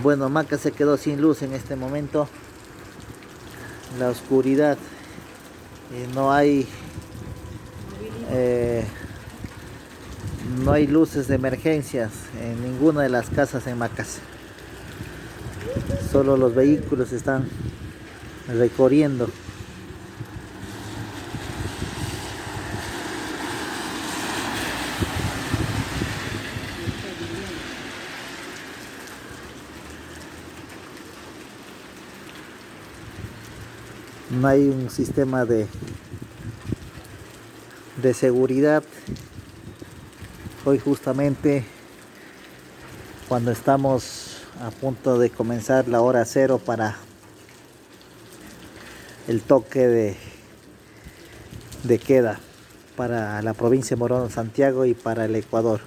Bueno, Maca se quedó sin luz en este momento. La oscuridad. No hay eh, no hay luces de emergencias en ninguna de las casas en Macas. Solo los vehículos están recorriendo. No hay un sistema de seguridad. Hoy justamente cuando estamos a punto de comenzar la hora cero para el toque de queda para la provincia de Morón Santiago y para el Ecuador.